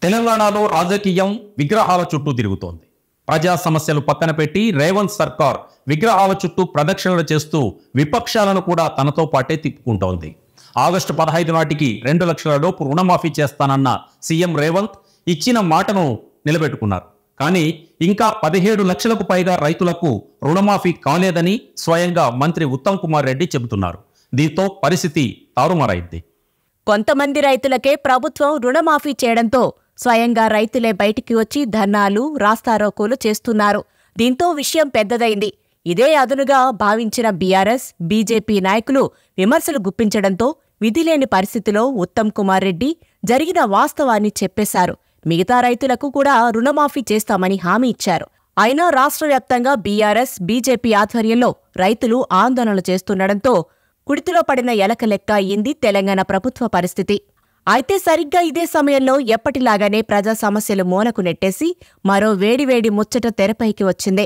తెలంగాణలో రాజకీయం విగ్రహాల చుట్టూ తిరుగుతోంది. ప్రజా సమస్యలు పక్కన పెట్టి రేవంత్ సర్కార్ విగ్రహాల చుట్టూ ప్రదక్షిణలు చేస్తూ విపక్షాలను కూడా తనతో పాటే తిప్పుకుంటోంది. ఆగస్టు 15 నాటికి 2 లక్షల లోపు రుణమాఫీ చేస్తానన్న సీఎం రేవంత్ ఇచ్చిన మాటను నిలబెట్టుకున్నారు. కానీ ఇంకా 17 లక్షలకు పైగా రైతులకు రుణమాఫీ కాలేదని స్వయంగా మంత్రి ఉత్తమ్ కుమార్ రెడ్డి చెబుతున్నారు. దీంతో పరిస్థితి తారుమారైంది. కొంతమంది రైతులకే ప్రభుత్వం రుణమాఫీ చేయడంతో స్వయంగా రైతులే బయటికి వచ్చి ధర్నాలు, రాస్తారోకోలు చేస్తున్నారు. దీంతో విషయం పెద్దదైంది. ఇదే అదునుగా భావించిన బీఆర్ఎస్, బీజేపీ నాయకులు విమర్శలు గుప్పించడంతో విధిలేని పరిస్థితిలో ఉత్తమ్ కుమార్ రెడ్డి జరిగిన వాస్తవాన్ని చెప్పేశారు. మిగతా రైతులకు కూడా రుణమాఫీ చేస్తామని హామీ ఇచ్చారు. అయినా రాష్ట్ర వ్యాప్తంగా బీఆర్ఎస్, బీజేపీ ఆధ్వర్యంలో రైతులు ఆందోళనలు చేస్తుండటంతో కుడితిలో పడిన ఎలక లెక్క అయింది తెలంగాణ ప్రభుత్వ పరిస్థితి. అయితే సరిగ్గా ఇదే సమయంలో ఎప్పటిలాగానే ప్రజా సమస్యలు మూలకు నెట్టేసి మరో వేడివేడి ముచ్చట తెరపైకి వచ్చింది.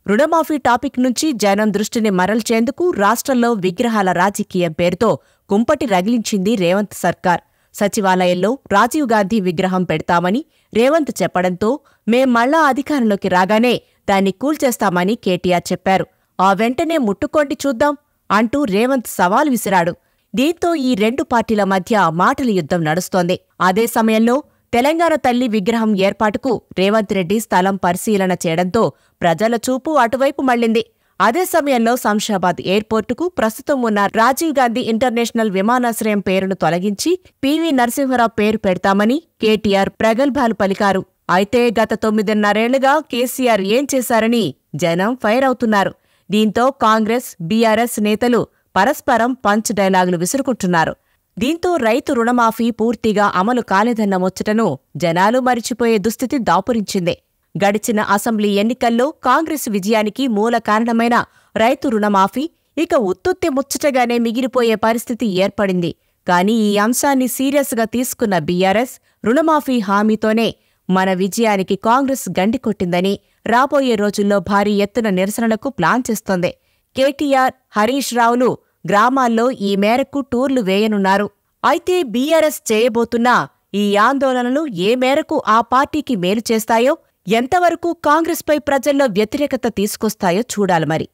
రుణమాఫీ టాపిక్ నుంచి జనం దృష్టిని మరల్చేందుకు రాష్ట్రంలో విగ్రహాల రాజకీయం పేరుతో కుంపటి రగిలించింది రేవంత్ సర్కార్. సచివాలయంలో రాజీవ్ గాంధీ విగ్రహం పెడతామని రేవంత్ చెప్పడంతో మేం మళ్లా అధికారంలోకి రాగానే దాన్ని కూల్చేస్తామని కేటీఆర్ చెప్పారు. ఆ వెంటనే ముట్టుకోండి చూద్దాం అంటూ రేవంత్ సవాల్ విసిరాడు. దీంతో ఈ రెండు పార్టీల మధ్య మాటల యుద్ధం నడుస్తోంది. అదే సమయంలో తెలంగాణ తల్లి విగ్రహం ఏర్పాటుకు రేవంత్ రెడ్డి స్థలం పరిశీలన చేయడంతో ప్రజల చూపు అటువైపు మళ్లింది. అదే సమయంలో శంషాబాద్ ఎయిర్పోర్టుకు ప్రస్తుతం ఉన్న రాజీవ్ గాంధీ ఇంటర్నేషనల్ విమానాశ్రయం పేరును తొలగించి పివి నరసింహరావు పేరు పెడతామని కేటీఆర్ ప్రగల్భాలు పలికారు. అయితే గత 9.5 ఏళ్లుగా కేసీఆర్ ఏం చేశారని జనం ఫైర్ అవుతున్నారు. దీంతో కాంగ్రెస్, బీఆర్ఎస్ నేతలు పరస్పరం పంచ్ డైలాగులు విసురుకుంటున్నారు. దీంతో రైతు రుణమాఫీ పూర్తిగా అమలు కాలేదన్న ముచ్చటను జనాలు మరిచిపోయే దుస్థితి దాపురించింది. గడిచిన అసెంబ్లీ ఎన్నికల్లో కాంగ్రెస్ విజయానికి మూల కారణమైన రైతు రుణమాఫీ ఇక ఉత్తుత్తి ముచ్చటగానే మిగిలిపోయే పరిస్థితి ఏర్పడింది. కానీ ఈ అంశాన్ని సీరియస్గా తీసుకున్న బీఆర్ఎస్ రుణమాఫీ హామీతోనే మన విజయానికి కాంగ్రెస్ గండికొట్టిందని రాబోయే రోజుల్లో భారీ ఎత్తున నిరసనలకు ప్లాన్ చేస్తోంది. కేటీఆర్, హరీష్ రావులు గ్రామాల్లో ఈ మేరకు టూర్లు వేయనున్నారు. అయితే బీఆర్ఎస్ చేయబోతున్న ఈ ఆందోళనలు ఏ మేరకు ఆ పార్టీకి మేలు చేస్తాయో, ఎంతవరకు కాంగ్రెస్పై ప్రజల్లో వ్యతిరేకత తీసుకొస్తాయో చూడాలి మరి.